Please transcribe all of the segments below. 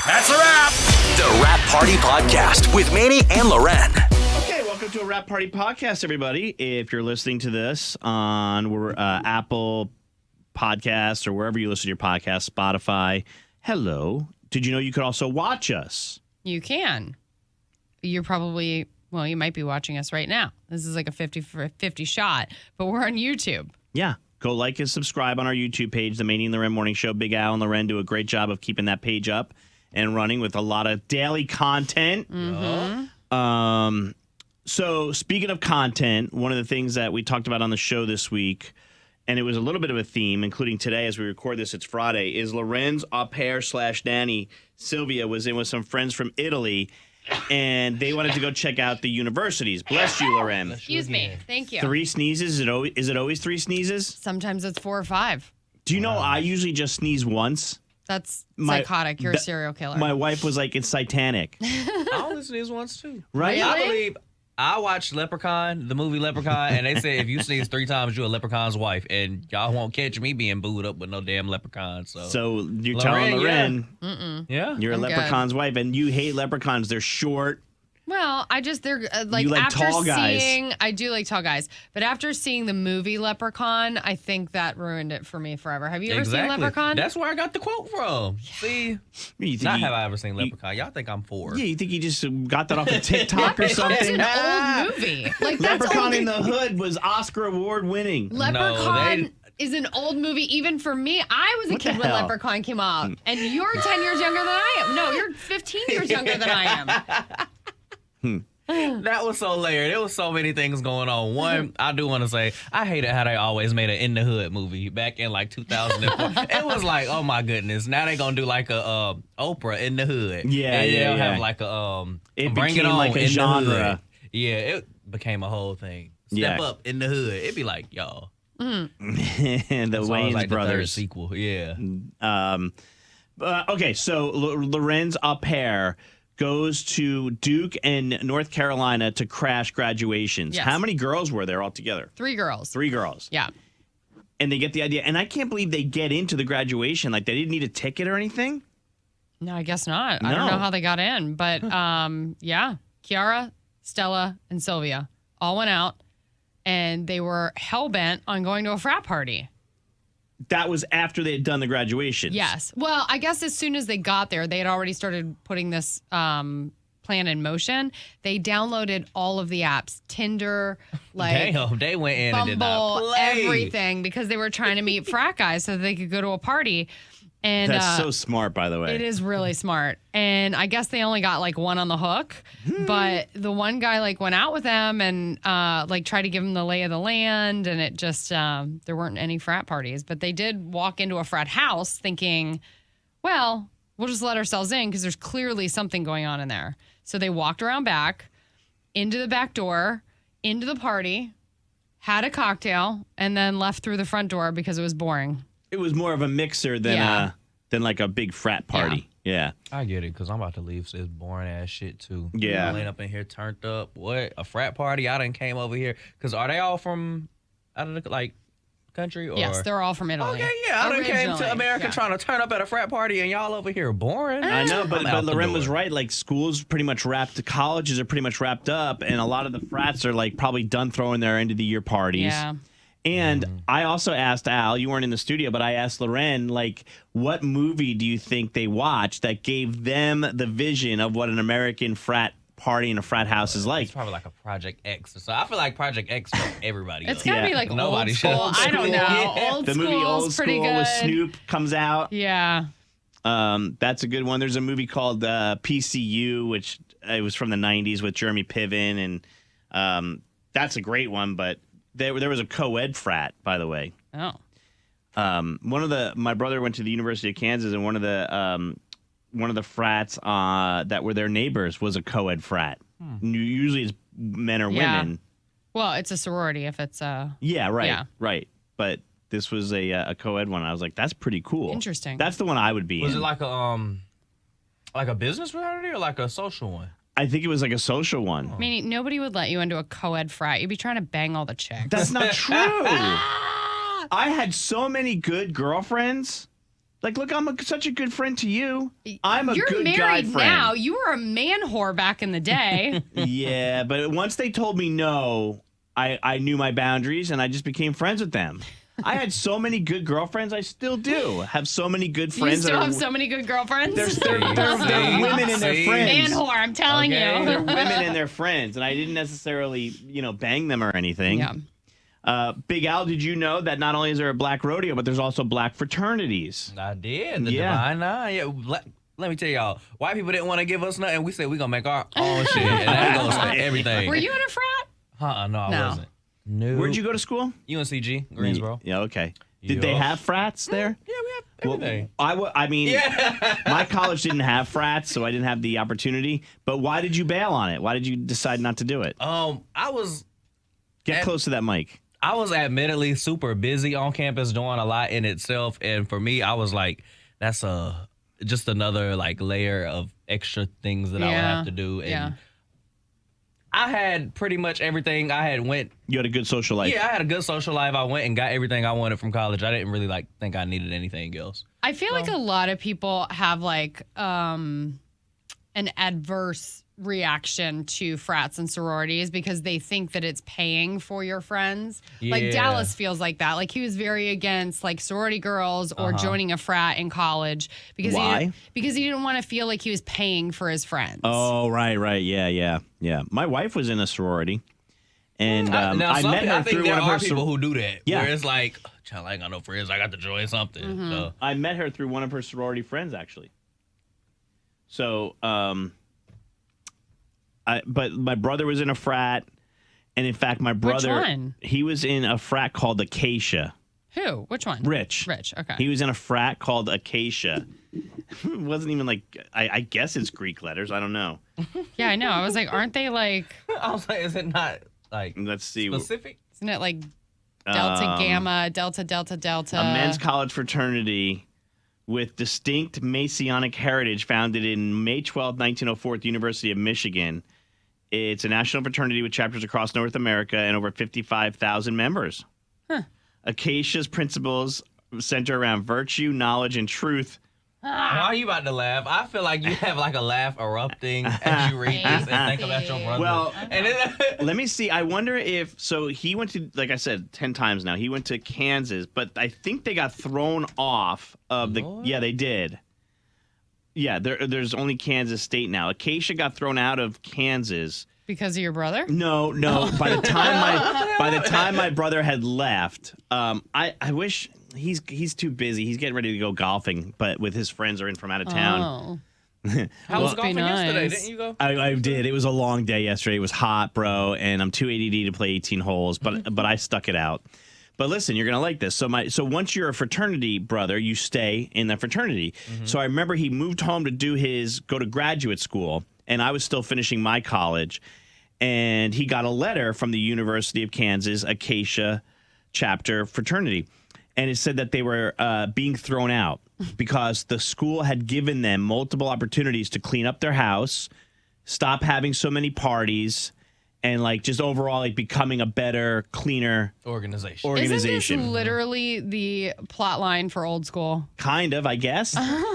That's a wrap. The Wrap Party Podcast with Maney and Loren. Okay, welcome to a Wrap Party Podcast, everybody. If you're listening to this on Apple Podcasts or wherever you listen to your podcast, Spotify, hello. Did you know you could also watch us? You can. You're probably, well, you might be watching us right now. This is like a 50-50 shot, but we're on YouTube. Yeah. Go like and subscribe on our YouTube page, The Maney and Loren Morning Show. Big Al and Loren do a great job of keeping that page up and running with a lot of daily content. Mm-hmm. So speaking of content, one of the things that we talked about on the show this week, and it was a little bit of a theme, including today as we record this, it's Friday, is Loren's au pair / nanny, Sylvia, was in with some friends from Italy, and they wanted to go check out the universities. Bless you, Loren. Excuse me. Thank you. 3 sneezes? Is it always 3 sneezes? Sometimes it's 4 or 5. Do you know I usually just sneeze once? That's psychotic. You're a serial killer. My wife was like, it's Titanic. I only sneeze once, too. Right? Really? I believe I watched Leprechaun, the movie Leprechaun, and they said if you sneeze 3 times, you're a leprechaun's wife. And y'all won't catch me being booed up with no damn leprechaun. So you're telling Loren, yeah. you're a leprechaun's wife, and you hate leprechauns. They're short. Well, they're You like after tall guys. I do like tall guys, but after seeing the movie Leprechaun, I think that ruined it for me forever. Have you ever seen Leprechaun? That's where I got the quote from. See, have I ever seen Leprechaun. Y'all think I'm 4. Yeah, you think you just got that off of TikTok or It's something? an old movie. Like that's Leprechaun old. in the Hood was Oscar award winning. Leprechaun is an old movie even for me. I was a kid when Leprechaun came out, and you're 10 years younger than I am. No, you're 15 years younger than I am. That was so layered. There was so many things going on. One, I do want to say, I hated how they always made an In the Hood movie back in like 2004. It was like, oh my goodness. Now they're going to do like a Oprah in the Hood. Yeah, and yeah. have like a It Bring It became On like a in genre. the Hood. Yeah, it became a whole thing. Step Yeah. Up in the Hood. It'd be like, y'all. The So Wayans like the third brothers. sequel. Yeah. Okay, so Loren's au pair goes to Duke and North Carolina to crash graduations. Yes. How many girls were there altogether? 3 girls. 3 girls. Yeah. And they get the idea. And I can't believe they get into the graduation. Like, they didn't need a ticket or anything? No, I guess not. I No. don't know how they got in, but yeah, Kiara, Stella, and Sylvia all went out, and they were hell-bent on going to a frat party. That was after they had done the graduation. Yes. Well, I guess as soon as they got there, they had already started putting this plan in motion. They downloaded all of the apps, Tinder, like Damn, they went in and did not Bumble, play. everything, because they were trying to meet frat guys so that they could go to a party. And That's so smart, by the way. it is really smart. And I guess they only got like one on the hook, but the one guy like went out with them and like tried to give him the lay of the land, and it just there weren't any frat parties. But they did walk into a frat house thinking, well, we'll just let ourselves in because there's clearly something going on in there. So they walked around back, into the back door, into the party, had a cocktail, and then left through the front door because it was boring. It was more of a mixer than like a big frat party. Yeah. I get it, because I'm about to leave this boring ass shit too. Yeah. Laying up in here turned up. What? A frat party? I done came over here. Because are they all from out of the country? Or? Yes, they're all from Italy. Okay, yeah. I done came to Originally, America yeah. trying to turn up at a frat party and y'all over here boring. I know, but I'm out the Loren was door. right. Like, schools pretty much wrapped, the colleges are pretty much wrapped up, and a lot of the frats are like probably done throwing their end of the year parties. Yeah. And I also asked Al, you weren't in the studio, but I asked Loren, like, what movie do you think they watched that gave them the vision of what an American frat party in a frat house is like? It's probably like a Project X. So I feel like Project X for everybody. It's else. gotta be Yeah. like Nobody old should. school. I don't know. Yeah. Old The movie school's Old pretty School good. with Snoop comes out. Yeah. That's a good one. There's a movie called PCU, which it was from the 90s with Jeremy Piven, and that's a great one, but there was a co-ed frat, by the way. Oh. My brother went to the University of Kansas, and one of the frats that were their neighbors was a co-ed frat. Usually it's men or Yeah. women. Well, it's a sorority if it's Yeah, right, Yeah. right. But this was a co-ed one. I was like, that's pretty cool. Interesting. That's the one I would be Was in. it like a business fraternity or like a social one? I think it was like a social one. I mean, nobody would let you into a co-ed frat. You'd be trying to bang all the chicks. That's not true. I had so many good girlfriends. Like, look, I'm such a good friend to you. I'm a You're good guy married friend. now. You were a man whore back in the day. Yeah, but once they told me no, I knew my boundaries and I just became friends with them. I had so many good girlfriends. I still do have so many good You friends. still have so many good girlfriends? They're women and their friends. Man whore, I'm telling They're you. women and their friends, and I didn't necessarily, bang them or anything. Yeah. Big Al, did you know that not only is there a black rodeo, but there's also black fraternities? I did. The Divine Nine. Yeah. Let me tell y'all, white people didn't want to give us nothing. We said we're going to make our own shit, and that goes for everything. Were you in a frat? No, I wasn't. No. Where'd you go to school? UNCG, Greensboro. Yeah, okay. Did they have frats there? Yeah, we have everything. I mean, my college didn't have frats, so I didn't have the opportunity. But why did you bail on it? Why did you decide not to do it? Get close to that mic. I was admittedly super busy on campus doing a lot in itself. And for me, I was like, that's just another like layer of extra things that I would have to do. And I had pretty much everything. You had a good social life. Yeah, I had a good social life. I went and got everything I wanted from college. I didn't really think I needed anything else. I feel like a lot of people have like an adverse reaction to frats and sororities because they think that it's paying for your friends. Like Dallas feels like that. Like he was very against like sorority girls or joining a frat in college because because he didn't want to feel like he was paying for his friends. Oh, right. Yeah. My wife was in a sorority. And I met her through one of her people who do that. Yeah. Where it's like, child, I ain't got no friends. I got to join something. Mm-hmm. So I met her through one of her sorority friends, actually. So, but my brother was in a frat. And in fact, my brother, Which one? He was in a frat called Acacia. Who? Which one? Rich. Okay. He was in a frat called Acacia. It wasn't even like, I guess it's Greek letters. I don't know. Yeah, I know. I was like, aren't they like, I was like, is it not like Let's see. specific? isn't it like Delta, Gamma, Delta, Delta, Delta? A men's college fraternity with distinct Masonic heritage founded in May 12, 1904 at the University of Michigan. It's a national fraternity with chapters across North America and over 55,000 members. Acacia's principles center around virtue, knowledge, and truth. Why are you about to laugh? I feel like you have like a laugh erupting as you read this and think about your brother. Well, and let me see. I wonder if, so he went to, like I said, 10 times now. He went to Kansas, but I think they got thrown off of yeah, they did. Yeah, there's only Kansas State now. Acacia got thrown out of Kansas. Because of your brother? No. By the time my brother had left, I wish he's too busy. He's getting ready to go golfing, but with his friends are in from out of town. How was golfing yesterday? Nice. Didn't you go? I did. It was a long day yesterday. It was hot, bro, and I'm too ADD to play 18 holes, but I stuck it out. But listen, you're gonna like this. So once you're a fraternity brother, you stay in the fraternity. Mm-hmm. So I remember he moved home to go to graduate school, and I was still finishing my college. And he got a letter from the University of Kansas Acacia chapter fraternity, and it said that they were being thrown out because the school had given them multiple opportunities to clean up their house, stop having so many parties, and like just overall like becoming a better, cleaner organization. Isn't this literally the plot line for Old School? Kind of, I guess.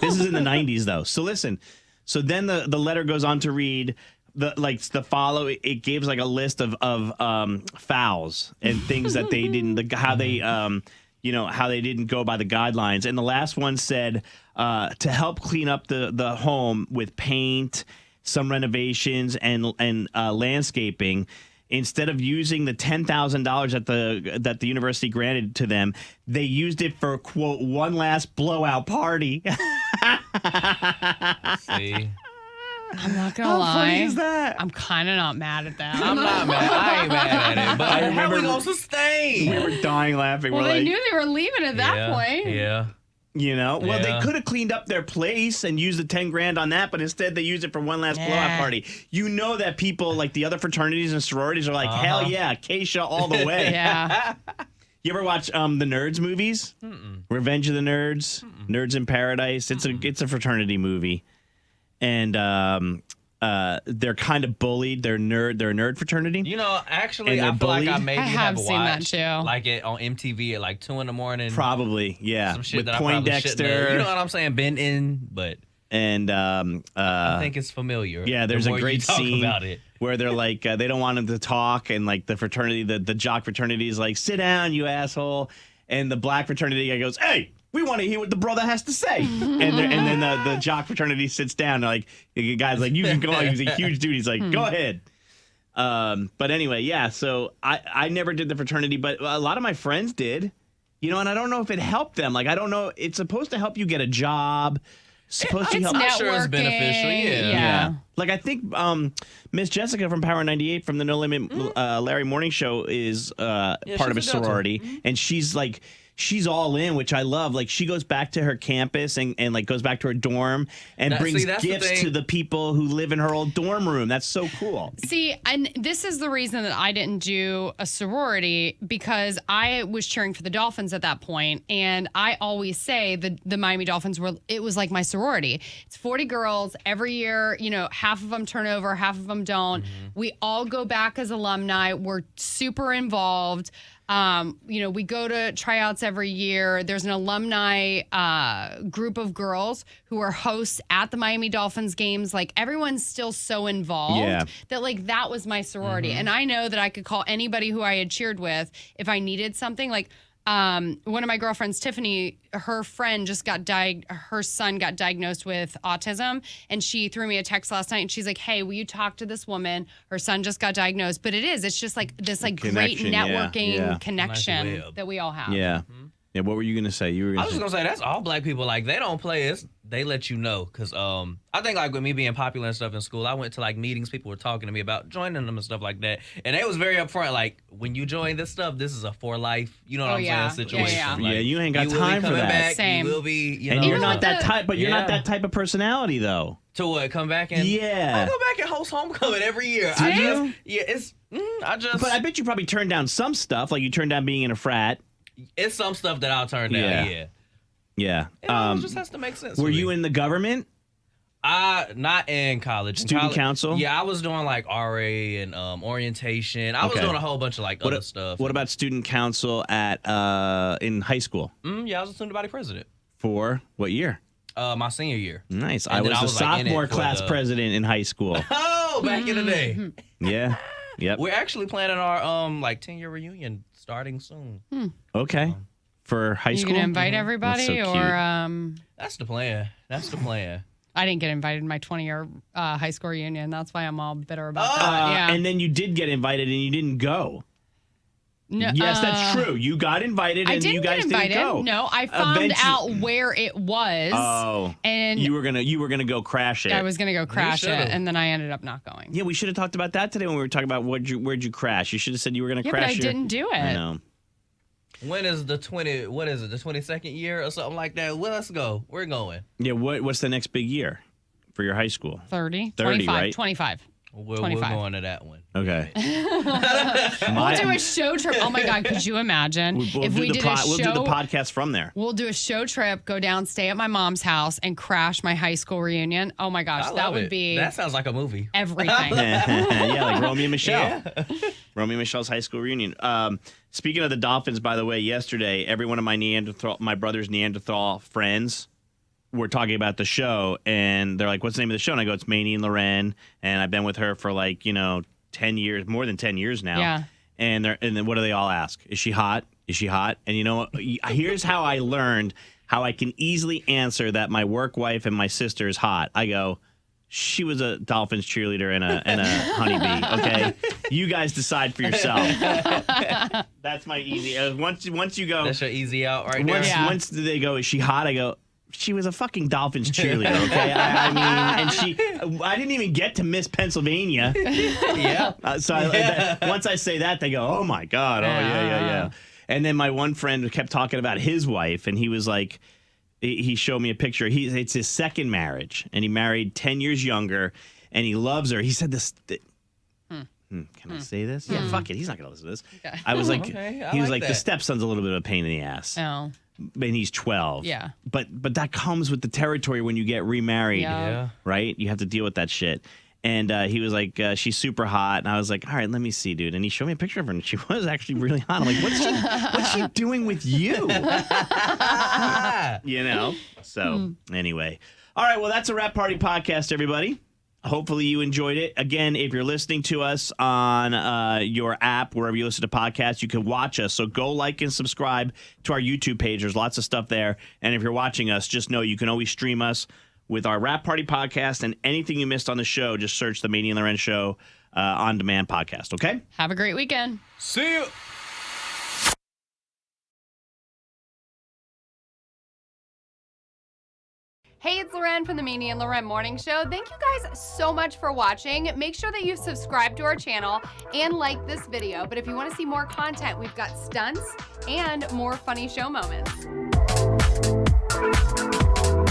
This is in the 90s though. So listen. So then the letter goes on to read it gives like a list of fouls and things that they didn't how they didn't go by the guidelines. And the last one said to help clean up the home with paint, some renovations and landscaping. Instead of using the $10,000 that the university granted to them, they used it for, quote, one last blowout party. See? I'm not gonna How lie. funny is that? I'm kind of not mad at that. I'm not mad. I ain't mad at it. But I remember how we gonna sustain? We were dying laughing. Well, we're they like, knew they were leaving at that point. Yeah. Well, they Yeah. could have cleaned up their place and used the 10 grand on that, but instead they used it for one last blowout party. You know that people like the other fraternities and sororities are like, hell yeah, Acacia all the way. Yeah. You ever watch the Nerds movies? Revenge of the Nerds, Nerds in Paradise. It's a fraternity movie, and they're kind of bullied. They're a nerd fraternity. You know, actually, And I they're feel like I bullied? maybe I have have seen that watched too. like it on MTV at like 2 a.m. Probably, yeah. Some shit With that I probably shouldn't have. Poindexter You know what I'm saying? Been in, but and I think it's familiar. yeah, there's the a more great you talk scene about it. where they're like they don't want him to talk, and like the fraternity, the jock fraternity is like, sit down, you asshole, and the black fraternity guy goes, hey, we want to hear what the brother has to say, and then the jock fraternity sits down. And like the guy's like, you can go on. He's a huge dude. He's like, go ahead. But anyway, yeah. So I never did the fraternity, but a lot of my friends did. You know, and I don't know if it helped them. Like, I don't know. It's supposed to help you get a job. Supposed to It's help. I'm sure it's networking. beneficial, yeah. Yeah. Like, I think Miss Jessica from Power 98 from the No Limit Larry Morning Show is part of a she's a Delta. sorority. And she's like, she's all in, which I love. Like, she goes back to her campus and like goes back to her dorm and brings that's the gifts thing. to the people who live in her old dorm room. That's so cool. See, and this is the reason that I didn't do a sorority, because I was cheering for the Dolphins at that point, and I always say the Miami Dolphins it was like my sorority. It's 40 girls every year. You know, half of them turn over, half of them don't. We all go back as alumni. We're super involved. You know, we go to tryouts every year. There's an alumni group of girls who are hosts at the Miami Dolphins games. Like, everyone's still so involved Yeah. that, like, that was my sorority. And I know that I could call anybody who I had cheered with if I needed something. Like, one of my girlfriends, Tiffany, her friend just her son got diagnosed with autism, and she threw me a text last night, and she's like, hey, will you talk to this woman? Her son just got diagnosed. But it's just like this like great Connection, yeah, networking yeah. connection Nice web. that we all have. Yeah. Yeah. What were you going to say? You were I going was to just say. gonna say that's all black people. Like, they don't play it. They let you know. Cause I think like with me being popular and stuff in school, I went to like meetings. People were talking to me about joining them and stuff like that, and they was very upfront. Like, when you join this stuff, this is a for life. You know what Oh, I'm yeah. saying? Yeah, Situation. yeah. Like, Yeah, you ain't got will be time for coming that. Back, Same. You will be. You know, And you're Even not with that the- type, but you're not Yeah. that type of personality, though. to what? Come back and Yeah. I go back and host homecoming every year. Do I you? just it's I just. But I bet you probably turned down some stuff, like you turned down being in a frat. it's some stuff that I'll turn down. Yeah. Yeah. Yeah. It just has to make sense. Were for you me. in the government? Not in college. In Student council? Yeah, I was doing like RA and orientation. I was Okay. doing a whole bunch of like other stuff. What about student council at in high school? Yeah, I was a student body president. For what year? My senior year. Nice. And I then was I the was, like, in it sophomore for class the- president in high school. Oh, back in the day. Yeah. Yep. We're actually planning our like 10-year reunion starting soon. Okay. For high You school? gonna invite That's everybody, so cute. or That's the plan. That's the plan. I didn't get invited to my 20-year high school reunion. That's why I'm all bitter about that. Yeah. And then you did get invited and you didn't go. No, Yes, that's true. You got invited I and didn't you guys get invited. didn't go. No, I found out where it was. Oh. And you were gonna go crash it. I was gonna go crash it, should've. and then I ended up not going. Yeah, we should have talked about that today when we were talking about where'd you crash. You should have said you were gonna Yeah, crash. but I didn't do it. I know. When is the 22nd year or something like that? Well, let's go. We're going. Yeah, what's the next big year for your high school? 30, 30, 25, right? 25. We're 25. going to that one. Okay. We'll do a show trip. Oh my God, could you imagine if we did a show? We'll do the podcast from there. We'll do a show trip, go down, stay at my mom's house, and crash my high school reunion. Oh my gosh, I that love would it. be That sounds like a movie. everything. Yeah, like Romeo and Michelle. Romeo and Michelle's high school reunion. Speaking of the Dolphins, by the way, yesterday, every one of my brother's Neanderthal friends were talking about the show, and they're like, what's the name of the show? And I go, it's Maney and Loren, and I've been with her for 10 years, more than 10 years now. Yeah. And then what do they all ask? Is she hot? Is she hot? And you know what? Here's how I learned how I can easily answer that my work wife and my sister is hot. I go, she was a Dolphins cheerleader and a honeybee. Okay, you guys decide for yourself. That's my easy. Once you go, That's your easy out right there. Yeah. once they go, is she hot? I go, she was a fucking Dolphins cheerleader. Okay, I mean, and I didn't even get to Miss Pennsylvania. Yeah. Once I say that, they go, oh my God, oh yeah. And then my one friend kept talking about his wife, and he was like, he showed me a picture. It's his second marriage, and he married 10 years younger, and he loves her. He said this. Can I say this? Yeah, fuck it. He's not gonna listen to this. Okay. I was like, Okay, I he was like like, the that. stepson's a little bit of a pain in the ass, No. and he's 12. Yeah. But that comes with the territory when you get remarried, Yeah. Yeah. right? You have to deal with that shit. And he was like, she's super hot. And I was like, all right, let me see, dude. And he showed me a picture of her, and she was actually really hot. I'm like, what's she doing with you? You know? So, anyway. All right, well, that's a Rap Party podcast, everybody. Hopefully you enjoyed it. Again, if you're listening to us on your app, wherever you listen to podcasts, you can watch us. So go like and subscribe to our YouTube page. There's lots of stuff there. And if you're watching us, just know you can always stream us with our Rap Party podcast, and anything you missed on the show, just search the Maney and Loren Show on demand podcast, okay? Have a great weekend. See you. Hey, it's Loren from the Maney and Loren Morning Show. Thank you guys so much for watching. Make sure that you subscribe to our channel and like this video. But if you want to see more content, we've got stunts and more funny show moments.